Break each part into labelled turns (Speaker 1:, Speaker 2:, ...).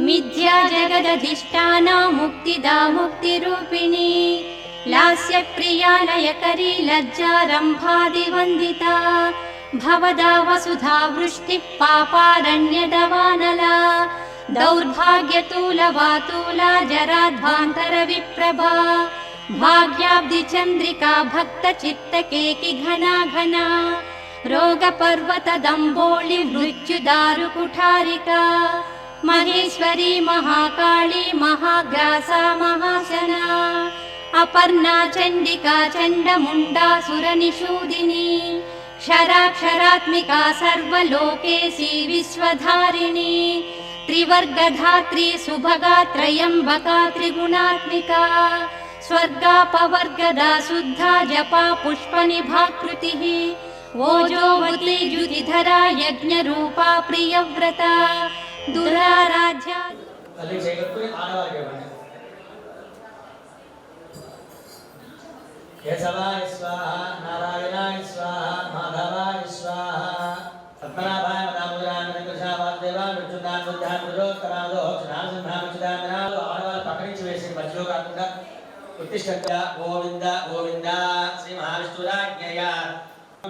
Speaker 1: मिथ्या जगदधिष्ठाना मुक्तिदा मुक्तिरूपिणी लास्यप्रिया लयकरी लज्जारम्भादिवन्दिता भवदा वसुधा वृष्टिः पापारण्यदवानला दौर्भाग्यतूलवातूला जराध्वान्तरविप्रभा भाग्याब्धिचन्द्रिका भक्तचित्तकेकि घना घना रोगपर्वतदम्बोळि मृत्युदारुकुठारिका महेश्वरी महाकाली महाग्रासा महाशना अपर्णा चण्डिका चण्डमुण्डा सुरनिषूदिनी क्षराक्षरात्मिका सर्वलोकेशी विश्वधारिणी त्रिवर्गधात्री सुभगा त्रयम्बका त्रिगुणात्मिका स्वर्गापवर्गदा शुद्धा जपा पुष्पनिभाकृतिः ओजोवती द्युतिधरा यज्ञरूपा प्रियव्रता दुराराध्या
Speaker 2: केशवाय स्वाहा नारायणाय स्वाहा माधवाय स्वाहा पद्मनाभाय दामोदराय कृष्णाय वासुदेवाय मृत्युंजयाय बुद्धाय गुरोत्तरादो क्षणाय संधामचिदाय नालो आडवाल पकడించి వేసి మధ్యలో కాకుండా ఉత్తిష్ఠత్య గోవింద గోవింద శ్రీ మహావిష్ణురాజ్ఞయ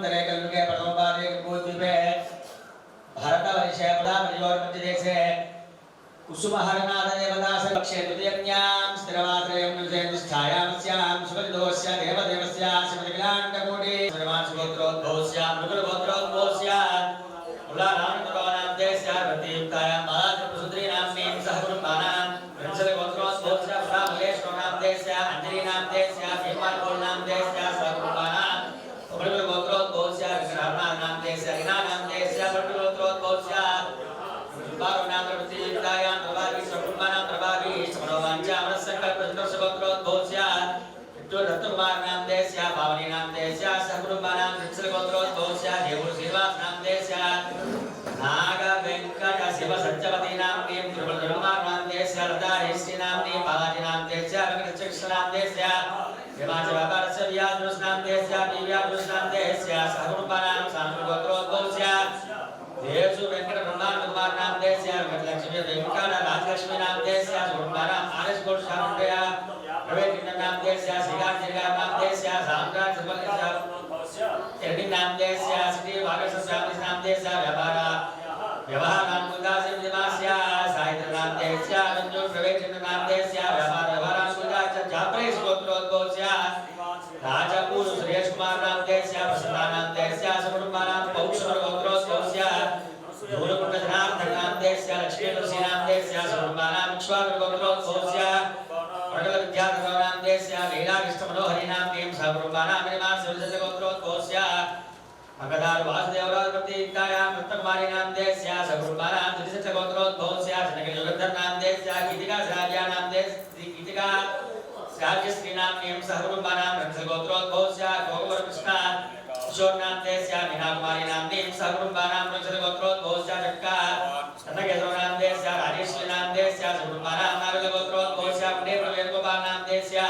Speaker 2: दरेकलुके प्रथमपादे गोद्वीपे भारतवर्षे पदामयोर मध्यदेशे कुसुमहरनाथ देवदास पक्षे द्वितीयज्ञां स्थिरवात्रयं निष्ठायामस्यां सुखदोस्य देवदेवस्य श्रीमद्विलाण्डकोटि श्रीमानसगोत्रोद्भवस्य मृगुलगोत्रोद्भवस्य उल्लानामनोनामदेस्य प्रतियुक्तायां महाप्रसुद्रीनाम्नीं सहकुटुम्बानां वंशगोत्रोद्भवस्य प्रामलेशनामदेस्य अञ्जलीनामदेस्य भीमाकोलनामदेस्य सहकुटुम्बानां गोत्रोद्भवस्य विग्रहनामदेस्य रीनानामदेस्य गोत्रोद्भवस्य बारोनाम प्रतियुक्तायां प्रभावी सकुटुम्बानां प्रभावी समनोवाञ्चामनस्सङ्कल्पचतुर्स्य गोत्रोद्भवस्य विष्णुरत्नकुमारनामदेस्य पावनीनामदेस्य सहकुटुम्बानां वंशगोत्रोद्भवस्य देवश्रीनिवासनामदेस्य नागवेङ्कट शिवसत्यवतीनाम्नीं तिरुमलधर्मानामदेस्य लताश्रीनाम्नीं बालाजीनामदेस्य वेङ्कटचक्षनामदेस्य हिमाचलप्रदेशस्य व्यासनामदेस्य दिव्यासनामदेस्य सहकुटुम्बानां सांस्कृतिकगोत्रोद्भवस्य देवसु वेंकट ब्रह्मांड कुमार नाम देस्य वेंकटलक्ष्मी वेंकट राजलक्ष्मी नाम देस्य सुकुमारा आरएस गोड शामंडय प्रवेश नाम देस्य श्रीकांत श्रीकांत नाम देस्य सामराज सुबलस्य एडी नाम देस्य श्री वागस नाम देस्य व्यवहार नाम कुलदास दिमास्य साहित्य नाम देस्य रंजो प्रवेश नाम देस्य व्यवहार कुलदास जाप्रेश गोत्रोद्भवस्य राजपूर सुरेश कुमार नाम देस्य प्रसन्ना नाम देस्य सुकुमारा पौषर गोत्रोद्भवस्य गुरुकुंडजनाम नाम देस्य लक्ष्मी तुलसी नाम देस्य सुकुमारा विश्वाकर गोत्रोद्भवस्य मंडल विद्याधर नाम देस्य लीला कृष्ण मनोहरि नाम देव सुकुमारा मेमान सुरजत गोत्रोद्भवस्य मगधार वासुदेवराज प्रतियुक्तायां कृष्णकुमारी नाम देस्य सुकुमारा त्रिशत गोत्रोद्भवस्य जनक युगधर नाम देस्य गीतिका राजा नाम देस्य गीतिका राजश्री नाम नेम सहकुटुम्बानां वंशगोत्रोद्भवस्य गोकुल कृष्ण किशोर नाम देस्य मीना कुमारी नाम नेम सहकुटुम्बानां वंशगोत्रोद्भवस्य जक्का कनकेश्वर नाम देस्य राजेश्वरी नाम देस्य सहकुटुम्बानां नागलगोत्रोद्भवस्य पुण्य वेणुगोपाल नाम देस्य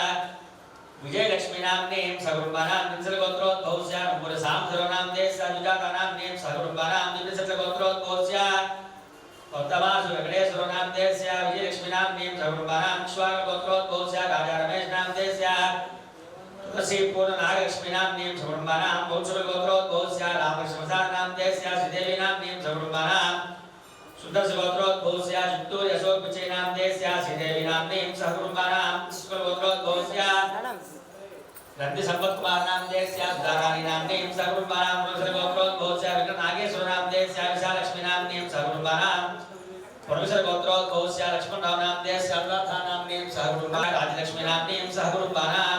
Speaker 2: विजयलक्ष्मी नाम नेम सहकुटुम्बानां वंशगोत्रोद्भवस्य नूपुर सामधर नाम देस्य सुजाता नाम नेम सहकुटुम्बानां द्विशतगोत्रोद्भवस्य उत्तमासु वेंकटेश्वर नाम देस्य विजयलक्ष्मी नाम नेम सहकुटुम्बानां विश्वाकर गोत्रोद्भवस्य राजा रमेश नाम देस्य तुलसी पूर्ण नागलक्ष्मी नाम नेम सहकुटुम्बानां पौषर गोत्रोद्भवस्य रामकृष्ण नाम देस्य श्रीदेवी नाम नेम सहकुटुम्बानां सुदर्श गोत्रोद्भवस्य चित्तूर अशोक पिचे नाम देस्य श्रीदेवी नाम नेम सहकुटुम्बानां शुक्ल गोत्रोद्भवस्य रंति संपत कुमार नाम देस्य सुधारानी नाम नेम सहकुटुम्बानां पौषर गोत्रोद्भवस्य वेंकट नागेश्वर नाम देस्य विशालक्ष्मी नाम नेम सहकुटुम्बानां परमेश्वर गोत्रोद्भवस्य लक्ष्मण राव नाम देस्य अनुराधा नाम नेम सहकुटुम्बानां राजलक्ष्मी नाम नेम सहकुटुम्बानां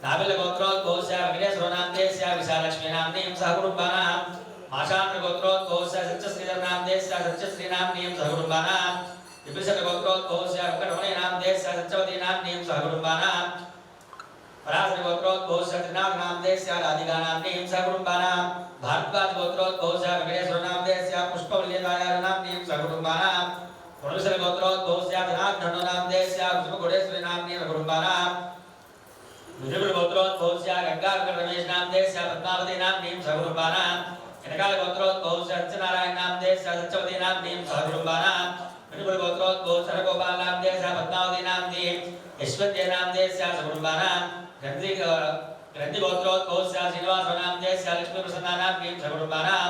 Speaker 2: नाबिल गोत्रोद्भवस्य वेंकटेश्वर नाम देस्य विशालक्ष्मी नाम नेम सहकुटुम्बानां माशांत गोत्रोद्भवस्य सत्यश्रीधर नाम देस्य सत्यश्री नाम नेम सहकुटुम्बानां विभीषण गोत्रोद्भवस्य वेंकटरमण नाम देस्य सत्यवती नाम नेम सहकुटुम्बानां पराशर गोत्रोद्भवस्य त्रिनाथ नाम देस्य राधिका नाम नेम सहकुटुम्बानां भारद्वाज गोत्रोद्भवस्य वेंकटेश्वर नाम देस्य पुष्पवल्लीदायार नाम नेम सहकुटुम्बानां परमेश्वर गोत्रोद्भवस्य त्रिनाथ धनु नाम देस्य विष्णुगुडेश्वरी नाम नेम सहकुटुम्बानां विजयपुर गोत्रोद्भवस्य गंगाधर रमेश नाम देस्य पद्मावती नाम नेम सहकुटुम्बानां कनकाल गोत्रोद्भवस्य सत्यनारायण नाम देस्य सत्यवती नाम नेम सहकुटुम्बानां गोत्र गोपाल नाम दे सा पद्मावती नाम दे ऐश्वर्य नाम दे सा सकुटुंबानां ग्रंथि गोत्रोद्भव सा श्रीनिवास नाम दे सा लक्ष्मी प्रसन्ना नाम दे सकुटुंबानां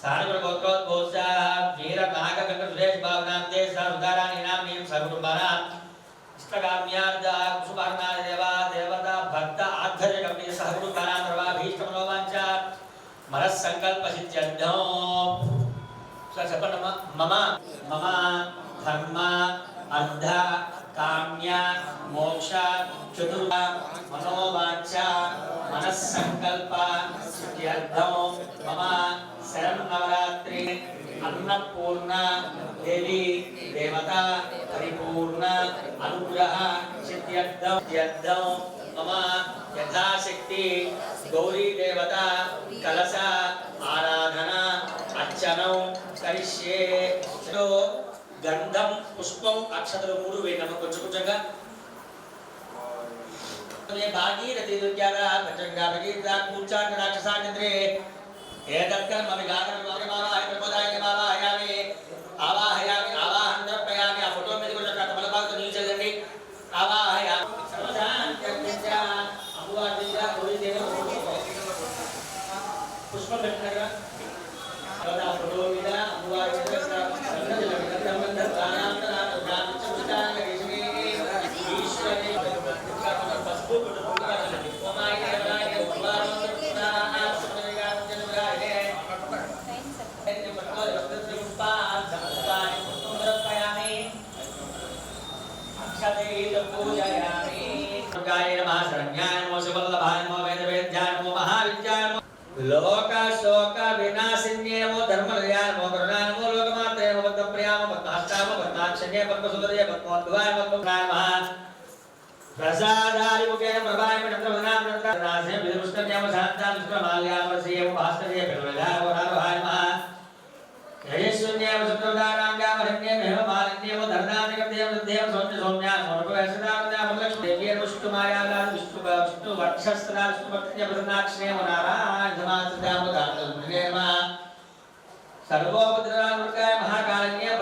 Speaker 2: सारपुर गोत्रोद्भव सा वीर नाग गंगा सुरेश बाबू नाम दे सा रुद्राराणी नाम दे सकुटुंबानां इष्टकाम्यार्थ कुसुमार्णा देवा देवता भक्त आध्वर्य कपि सहकुटुंबानां सर्वाभीष्ट मनोवांचा मनः संकल्प सिद्ध्यर्थं मम धर्म अर्थ काम्य मोक्ष चतुर्थ मनोवांचा मनस्संकल्प सिद्ध्यर्थं मम शरन्नवरात्रि अन्नपूर्णा देवी देवता परिपूर्ण अनुग्रह सिद्ध्यर्थं मम यथाशक्ति गौरी देवता कलश आराधना अर्चनौ करिष्ये गंधम पुष्पम अक्षतలు 3 వేయనమ కొంచెంగా ये भागीरथी दुर्गारा भजंगा भगीरथा पूचान राक्षसानिद्रे एतत्कर्म विगागन मावाय प्रबोधाय मावायामि आवाहयामि आवाहन प्रयामि आ फोटो మీద కూడా కమల భాగం నిల్చేదండి आवाहयामि सर्वशांत्या अमुवादिया गौरी देव पुष्प పెట్టినగా ఆ ఫోటో మీద అమ్మవారి लोक शोक विनाशिन्ये नमो धर्मलयाय नमो करुणाय नमो लोकमात्रे नमो पद्मप्रियाय नमो पद्माष्टाय नमो पद्माक्षण्ये पद्मसुन्दर्ये पद्मोद्भवाय पद्मप्राय नमः प्रसादारि मुखे प्रभाय नमः नासे विदुष्टन्यम शान्तां सुप्रमाल्याम श्रीयम भास्कर्ये प्रवलाय वराय नमः यशस्वन्यम सुप्रदानांगाम हन्ये मेह मालिन्यम धर्णानिकतेम देव सौम्य सौम्या समर्पयसदानाम लक्ष्मी देवी विष्णुमायाला विष्णु वक्षस्त्रा विष्णुभक्त्य प्रसन्नाक्षणे नारायण समासदाम गातुर्नेम सर्वोपद्रवानुकाय महाकालन्य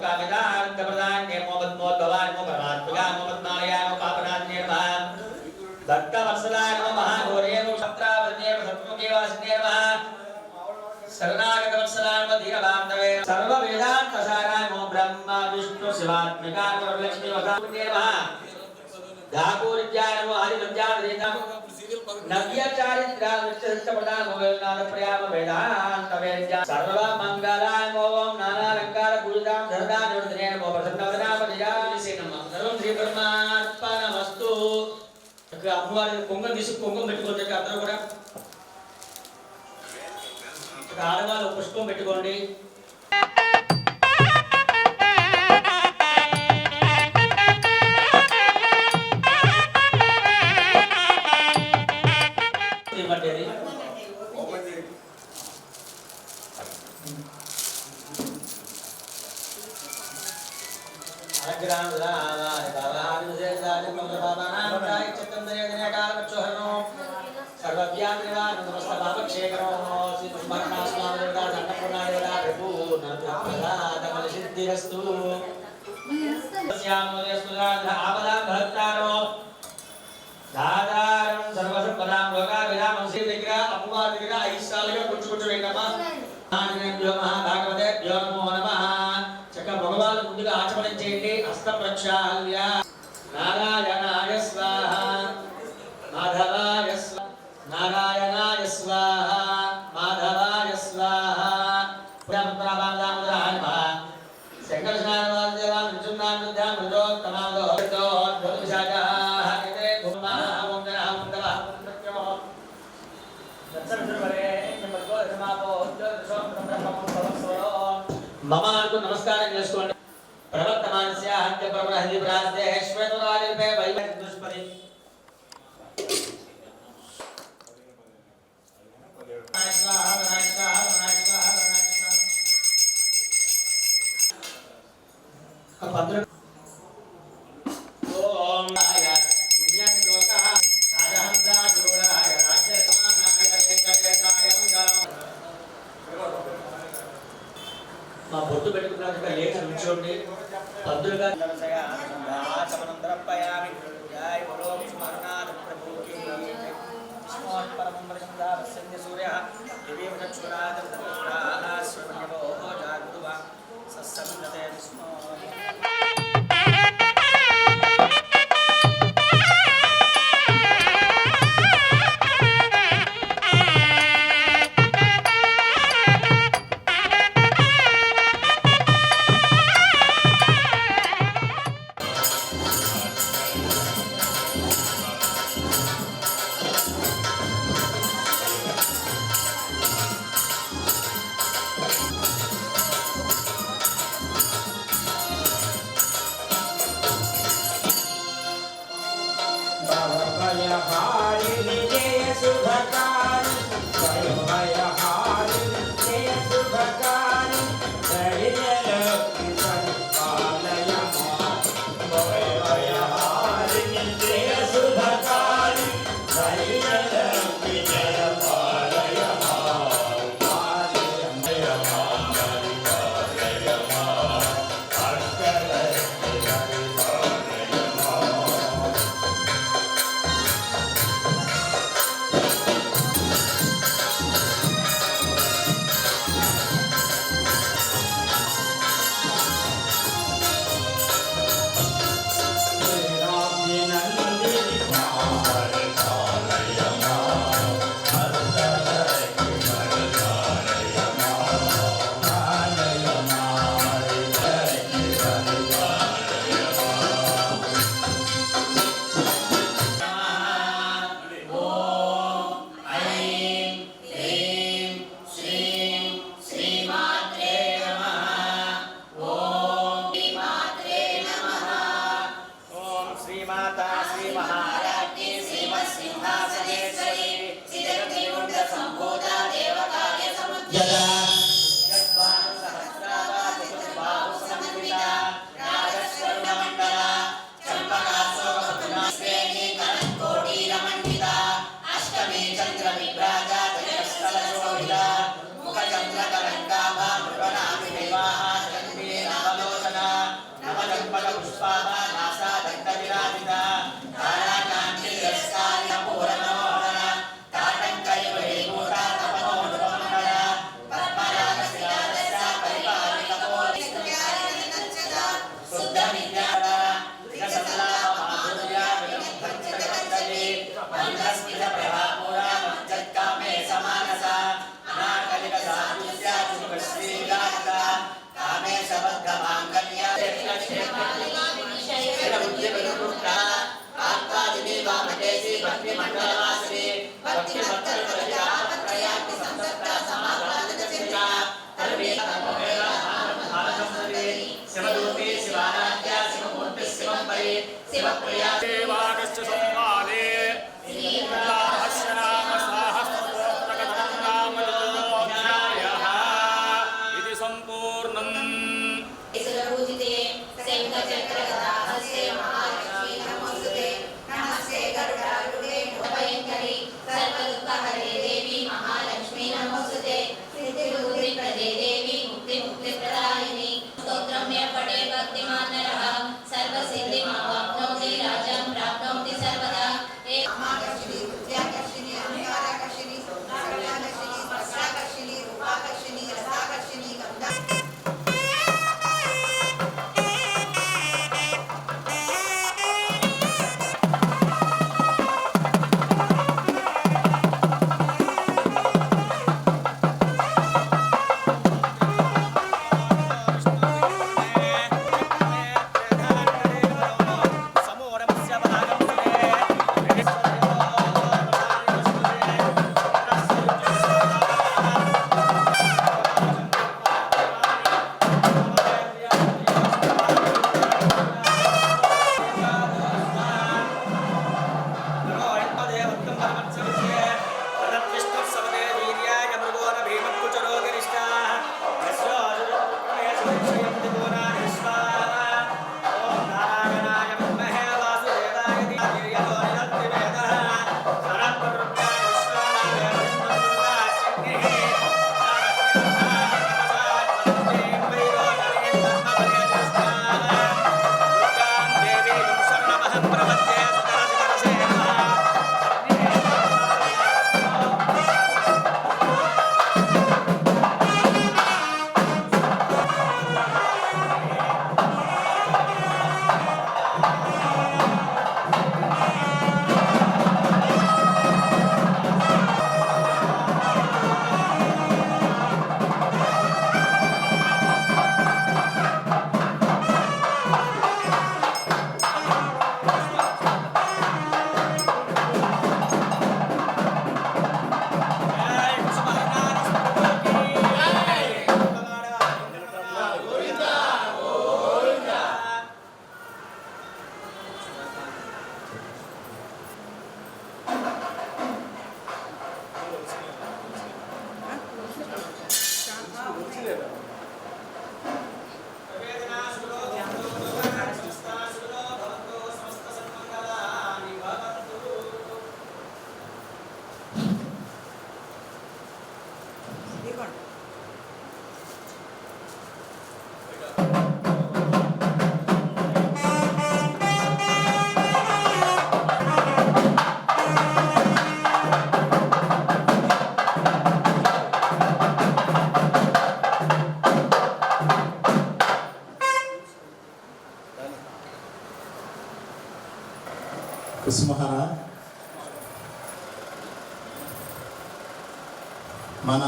Speaker 2: कामिदान प्रदान नेमो पद्मोद्भवाय नमो परमात्मया नमो पद्मालयाय नमो पापनाशने नमः भक्त वत्सलाय नमः महाघोरे नमो सत्रावज्ञे सत्मुखे वासिने नमः शरणागत वत्सलाय नमः धीरबान्धवे सर्व वेदांत साराय नमो ब्रह्मा विष्णु शिवात्मिकाय नमो लक्ष्मी वसापुण्ये नमः धाकुर्याय नमो हरिवंद्यादेता नव्यचारित्रा विचित्रपदान मोगलनाद प्रयाम वेदांत वेद्या सर्व मंगलाय ओम नानालंकार पूजितां धरदा निवर्तने नमो प्रसन्नवदनामधियाविसे नमः सर्वं श्री परमात्मनमस्तु అమ్మవారి కొంగం తీసి కొంగం పెట్టుకోండి అందరూ కూడా ఆడవాళ్ళు పుష్పం పెట్టుకోండి नारायणाय स्वाहा माधवाय स्वाहा नारायणाय स्वाहा माधवाय स्वाहा पुराणाय नमः शंकर स्नानवाद देवान विचुन्नान विद्यान विजोत्तमादो तो ध्वनिशाजा हरिते गुरुमा ओम नमः ओम नमः सत्यमो दत्सर्वरे नमो समापो ममार्को नमस्कार చేసుకోండి प्रवर्तमानस्य हत्य प्रवहति प्रास्ते श्वेतवारिपे वैवत दुष्परि स्वाहा स्वाहा स्वाहा स्वाहा ओम आय पुण्यश्लोकः राजहंसा गुरुराय राज्यसमानाय वेंकटेशाय బొట్టు పెట్టుకున్నాక లేచి నుంచోండి. పంతులుగా
Speaker 3: సంపూర్ణం మన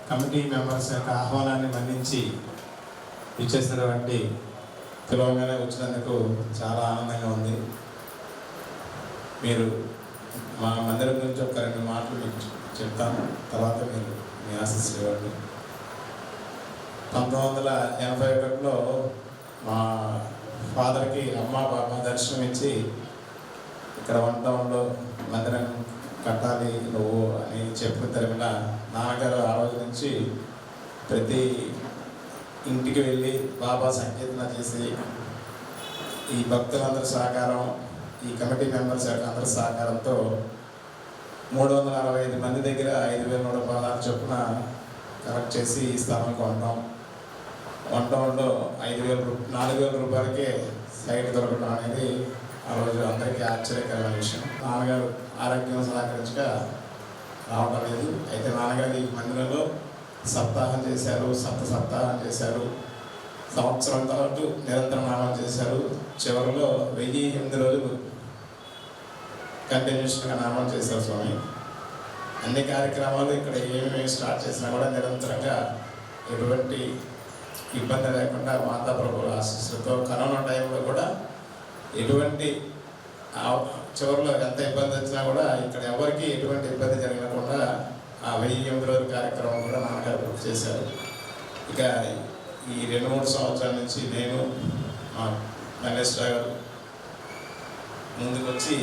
Speaker 3: కమిటీ మెంబర్స్ యొక్క ఆహ్వానాన్ని మన్నించి ఇచ్చేసినటువంటి పిలవగానే వచ్చినందుకు చాలా ఆనందంగా ఉంది. మీరు మా మందిరం గురించి ఒక 2 మాటలు మీకు చెప్తాను, తర్వాత మీరు మీ ఆశీస్సులు ఇవ్వండి. 1981లో మా ఫాదర్కి అమ్మ బాబా దర్శనం ఇచ్చి ఇక్కడ 1 టౌన్లో మందిరం కట్టాలి నువ్వు అని చెప్పిన తరిమిన నాన్నగారు ఆ రోజు నుంచి ప్రతి ఇంటికి వెళ్ళి బాబా సంకీర్తన చేసి ఈ భక్తులందరి సహకారం, ఈ కమిటీ మెంబర్స్ యొక్క అందరి సహకారంతో 365 మంది దగ్గర 5,116 చొప్పున కలెక్ట్ చేసి ఈ స్థలం కొనడం. 1 టౌన్లో 4,000 రూపాయలకే సైట్ దొరకడం అనేది ఆ రోజు అందరికీ ఆశ్చర్యకరమైన విషయం. నాన్నగారు ఆరోగ్యం సహకరించగా రావడం లేదు. అయితే నాన్నగారు ఈ మందిరంలో సప్తాహం చేశారు, సప్తాహం చేశారు, సంవత్సరం పాటు నిరంతరం నామం చేశారు. చివరిలో 1008 రోజులు కంటిన్యూషన్గా నామం చేశారు స్వామి. అన్ని కార్యక్రమాలు ఇక్కడ ఏమేమి స్టార్ట్ చేసినా కూడా నిరంతరంగా ఎటువంటి ఇబ్బంది లేకుండా మాతా ప్రభువుల ఆశీస్సులతో కరోనా టైంలో కూడా ఎటువంటి చివరిలో ఎంత ఇబ్బంది వచ్చినా కూడా ఇక్కడ ఎవరికి ఎటువంటి ఇబ్బంది జరగకుండా ఆ 1008 రోజుల కార్యక్రమం కూడా నాన్నగారు పూర్తి చేశారు. ఇక ఈ 2-3 సంవత్సరాల నుంచి నేను మా మల్లేశ్వర గారు ముందుకు వచ్చి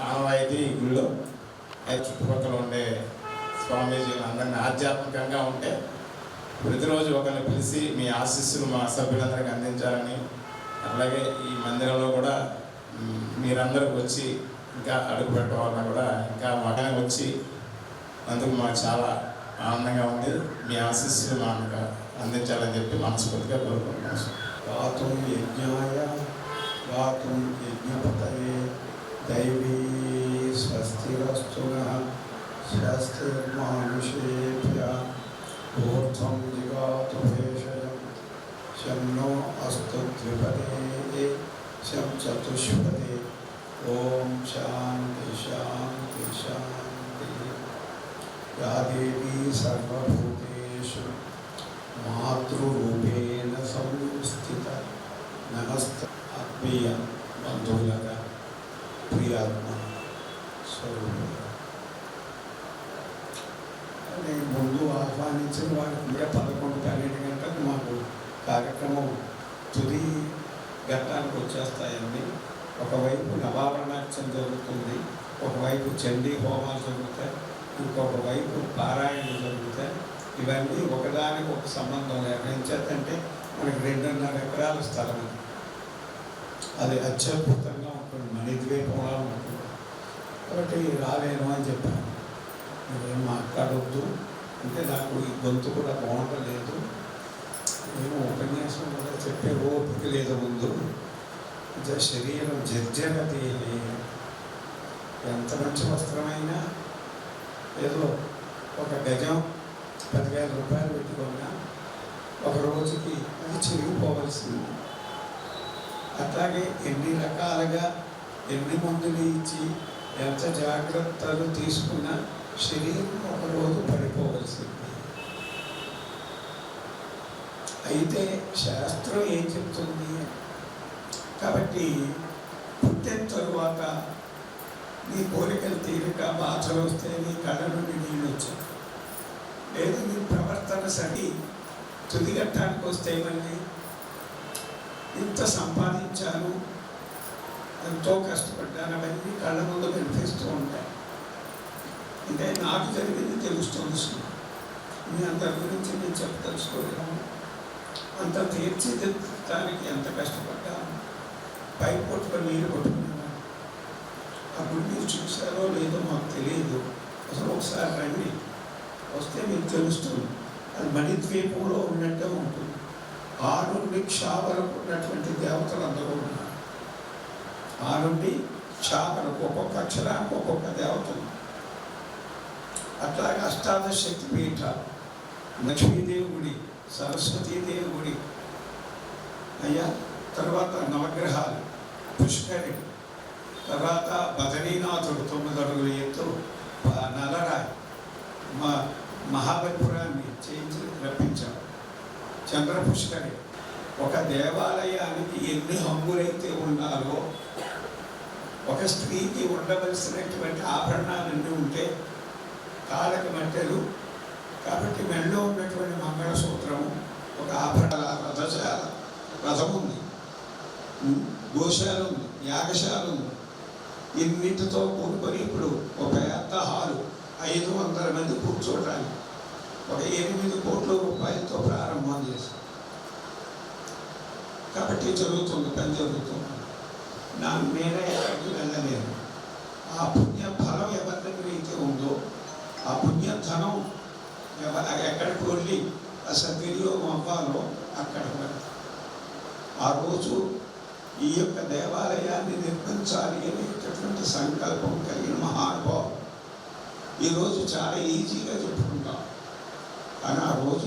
Speaker 3: ఆనవాయితీ గుళ్ళో చుట్టుపక్కల ఉండే స్వామీజీలు అందరినీ ఆధ్యాత్మికంగా ఉంటే ప్రతిరోజు ఒకరిని పిలిచి మీ ఆశీస్సులు మా సభ్యులందరికీ అందించాలని, అలాగే ఈ మందిరంలో కూడా మీరందరూ వచ్చి ఇంకా అడుగు పెట్టవాలన్నా కూడా ఇంకా మగనే వచ్చి అందుకు మాకు చాలా ఆనందంగా ఉంది. మీ ఆశీస్సులు మాకు అందించాలని చెప్పి మనస్ఫూర్తిగా కోరుకుంటున్నాను.
Speaker 4: గాతుం యజ్ఞాయ గాతుం యజ్ఞపతయే దైవీ స్వస్తిరస్తునః స్వస్తిర్మానుషేభ్యః ఊర్ధ్వం జిగాతు భేషజం శం నో అస్తు ద్విపదే శం చతుష్పదే. ఓం శాంతి శాంతి శాంతి. యా దేవీ సర్వభూతేషు మాతృరూపేణ సంస్థిత. నమస్తే ఆత్మీయ బంధువులుగా, ప్రియాత్మ స్వరూపులుగా ముందు ఆహ్వానించిన వారికి 11-12 గంటలకు మాకు కార్యక్రమం తుది ఘట్టానికి వచ్చేస్తాయండి. ఒకవైపు నవావరణార్చన జరుగుతుంది, ఒకవైపు చండీ హోమాలు జరుగుతాయి, ఇంకొక వైపు పారాయణలు జరుగుతాయి. ఇవన్నీ ఒకదానికి ఒక సంబంధం లేక ఏం చేద్దంటే మనకి 2.5 ఎకరాల స్థలం, అది అత్యద్భుతంగా ఉంటుంది, మణిద్వీపంలా ఉంటుంది. కాబట్టి రాలేను అని చెప్పాను. మీరేం మాట్లాడవద్దు అంటే నాకు ఈ గొంతు కూడా బాగుండలేదు, నేను ఉపన్యాసం కూడా చెప్పే ఓపిక లేదు. ముందు శరీరం జర్జరది, ఎంత మంచి వస్త్రమైనా ఏదో ఒక గజం 10,000 రూపాయలు పెట్టుకున్నా ఒక రోజుకి అది చిరిగిపోవలసింది. అట్లాగే ఎన్ని రకాలుగా ఎన్ని మందులు ఇచ్చి ఎంత జాగ్రత్తలు తీసుకున్నా శరీరం ఒకరోజు పడిపోవలసింది. అయితే శాస్త్రం ఏం చెప్తుంది? కాబట్టి పుట్టిన తరువాత నీ కోరికలు తీరిక బాధలు వస్తే నీ కళ్ళ నుండి నీళ్ళు వచ్చాయి, లేదు నీ ప్రవర్తన సరి తుదిగట్టానికి వస్తే మళ్ళీ ఇంత సంపాదించాను, ఎంతో కష్టపడ్డాను, అవన్నీ కళ్ళ ముందు కనిపిస్తూ ఉంటాయి. అంటే నాకు జరిగింది తెలుస్తుంది. మీ అందరి గురించి నేను చెప్పదలుచుకోలేము. అంత తీర్చిదిద్దడానికి ఎంత కష్టపడ్డాను, పై పొట్టులో నీరు కొట్టుకున్నాను. అప్పుడు మీరు చూసారో లేదో మాకు తెలియదు. అసలు ఒకసారి రండి, వస్తే మీకు తెలుస్తుంది. అది మణిద్వీపంలో ఉన్నట్టే ఉంటుంది. 6 నుండి క్ష వరకు ఉన్నటువంటి దేవతలు అందరూ ఉన్నారు. 6 నుండి క్ష వరకు ఒక్కొక్క అక్షరానికి ఒక్కొక్క దేవతలు. అట్లాగే అష్టాదశ శక్తి పీఠాలు, లక్ష్మీదేవి గుడి, సరస్వతీదేవి గుడి, అయ్యా తర్వాత నవగ్రహాలు, పుష్కరి, తర్వాత బదరీనాథుడు 9 అడుగుల ఎత్తు, నల్లరాయి, మా చంద్ర పుష్కరి. ఒక దేవాలయానికి ఎన్ని హంగులైతే ఉండాలో, ఒక స్త్రీకి ఉండవలసినటువంటి ఆభరణాలన్నీ ఉంటే కాళ్ళకి మట్టెలు, కాబట్టి మెడలో ఉన్నటువంటి మంగళసూత్రము, ఒక ఆభరణ, రథశాల, రథం ఉంది, గోశాల ఉంది, యాగశాల ఉంది. ఇన్నిటితో కూడుకొని ఇప్పుడు ఒక పెద్ద హాలు 500 మంది కూర్చోటానికి ఒక 8 కోట్ల రూపాయలతో ప్రారంభం చేశాం. కాబట్టి జరుగుతుంది, పని జరుగుతుంది. నేనే ఎక్కడికి వెళ్ళలేను. ఆ పుణ్య ఫలం ఎవరి దగ్గర అయితే ఉందో, ఆ పుణ్యధనం ఎక్కడికి వెళ్ళి ఆ సద్వినియోగం అవ్వాలో అక్కడ ఆ రోజు ఈ యొక్క దేవాలయాన్ని నిర్మించాలి అనేటటువంటి సంకల్పం కలిగిన మహానుభావం. ఈరోజు చాలా ఈజీగా చెప్పుకుంటాం, కానీ ఆ రోజు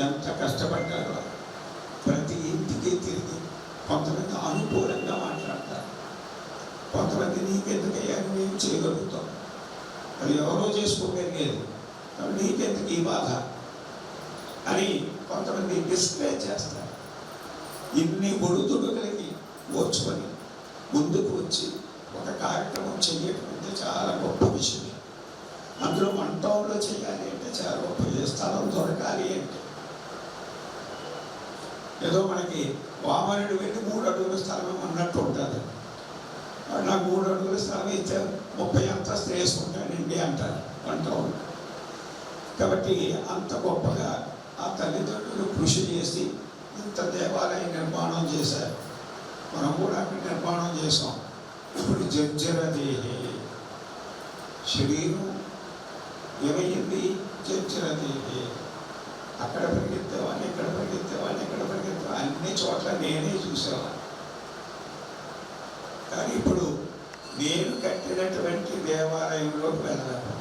Speaker 4: ఎంత కష్టపడ్డారో. ప్రతి ఇంటికి తిరిగి కొంతమంది అనుకూలంగా మాట్లాడతారు, కొంతమంది నీకెందుకయ్యా నువ్వేం చేయగలుగుతాం, అది ఎవరో చేసుకోగలిగేది, నీకెందుకు ఈ బాధ అని కొంతమంది డిస్కరేజ్ చేస్తారు. ఇన్ని ఒడుదుడుకులకి ఓర్చుకొని ముందుకు వచ్చి ఒక కార్యక్రమం చేయటం అంటే చాలా గొప్ప విషయం. అందులో 1 టౌన్లో చేయాలి అంటే చాలా గొప్ప, స్థలం దొరకాలి అంటే ఏదో మనకి వామనుడు వెళ్ళి 3 అడుగుల స్థలం అన్నట్టు ఉంటుంది. నాకు 3 అడుగుల స్థలం ఇస్తే 30 అంతస్తు వేసుకుంటానండి అంటారు 1 టౌన్. కాబట్టి అంత గొప్పగా ఆ తల్లిదండ్రులు కృషి చేసి ఇంత దేవాలయ నిర్మాణం చేశారు. మనం కూడా అక్కడ నిర్మాణం చేసాం. ఇప్పుడు జర్జరదేహి శరీరం ఏమయ్యింది? జర్జరదేహి. అక్కడ పరిగెత్తేవాడిని, ఇక్కడ పరిగెత్తేవాడిని, ఇక్కడ పరిగెత్తేవాడిని, అన్ని చోట్ల నేనే చూసేవాడిని. కానీ ఇప్పుడు నేను కట్టినటువంటి దేవాలయంలోకి వెళ్ళాను.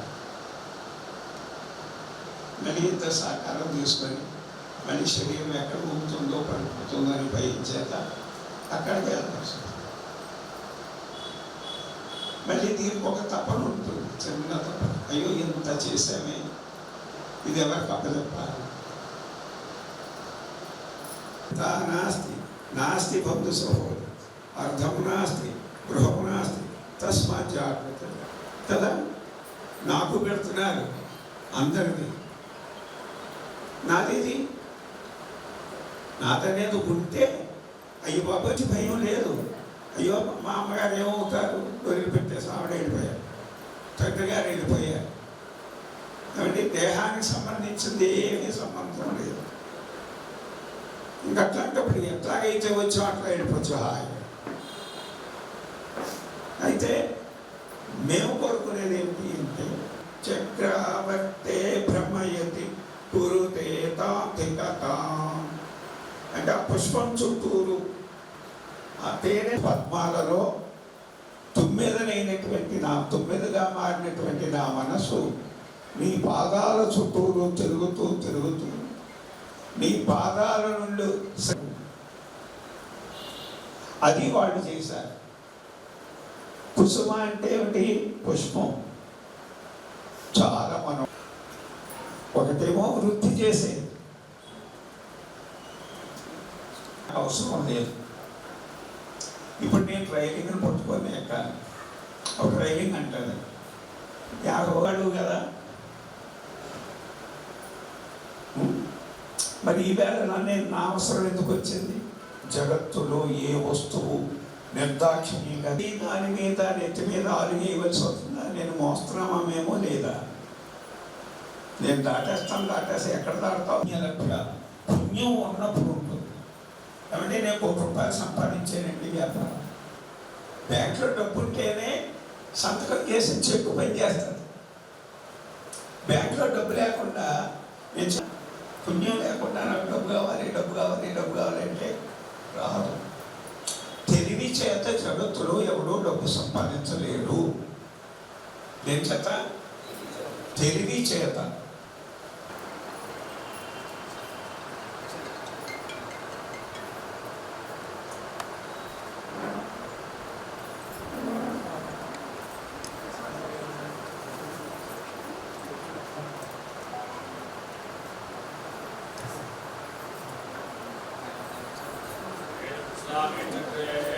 Speaker 4: మళ్ళీ ఇంత సహకారం తీసుకొని మళ్ళీ శరీరం ఎక్కడ ఊగుతుందో పడిపోతుందో అని భయం చేత అక్కడికి వెళ్ళాల్సి వస్తుంది. మళ్ళీ దీనికి ఒక తపన ఉంటుంది, చిన్న తపన. అయ్యో ఇంత చేసామే, ఇది ఎవరికి అప్పచెప్పాలి? నాస్తి నాస్తి బంధు సహోదరు, అర్థం నాస్తి, గృహం నాస్తి, తస్మాత్ జాగ్రత్త కదా. నాకు పెడుతున్నారు అందరిది, నాదేది నాదనేది ఉంటే అయ్యో బాబాకి భయం లేదు. అయ్యో మా అమ్మగారు ఏమవుతారు, వదిలిపెట్టేసి ఆవిడ వెళ్ళిపోయారు, తండ్రి గారు వెళ్ళిపోయారు. కాబట్టి దేహానికి సంబంధించింది ఏమీ సంబంధం లేదు. ఇంకట్లాంటప్పుడు ఎట్లాగైతే వచ్చో అట్లా వెళ్ళిపోవచ్చు హాయిగా. అయితే మేము కోరుకునేది ఏంటి అంటే చక్రవర్తే బ్రహ్మయతి కురుతే తాంతికతాం అంటే ఆ పుష్పం చుట్టూరు ఆ తేనె పద్మాలలో తుమ్మెదగా మారినటువంటి నా మనసు నీ పాదాల చుట్టూరు తిరుగుతూ తిరుగుతూ నీ పాదాల నుండి అది వాళ్ళు చేశారు. కుసుమ అంటే ఏమిటి? పుష్పం. చాలా మనం ఒకటేమో వృద్ధి చేసేది అవసరం లేదు. ఇప్పుడు నేను ట్రైలింగ్ని పట్టుకొని ఎక్కాను, ఒక ట్రైలింగ్ అంటాను 50 అడుగు కదా. మరి ఈవేళ నా అవసరం ఎందుకు వచ్చింది? జగత్తులో ఏ వస్తువు నిర్దాక్షిణ్యంగా దాని మీద నెత్తి మీద ఆలుగేయవలసి వస్తుందా? నేను మోస్తున్నామేమో లేదా? నేను దాటేసి ఎక్కడ దాటుతావు? పుణ్యం ఉన్నప్పుడు ఉంటుంది. కాబట్టి నేను 1 కోటి రూపాయలు సంపాదించానండి వ్యాపారం. బ్యాంకులో డబ్బు ఉంటేనే సంతకం చేసి చెక్కు పని చేస్తుంది. బ్యాంకులో డబ్బు లేకుండా నేను పుణ్యం లేకుండా నాకు డబ్బు కావాలి అంటే రాదు. తెలివి చేత జగత్తులో ఎవడో డబ్బు సంపాదించలేరు. దేని చేత? తెలివి చేత.
Speaker 5: स्वामी चक्रे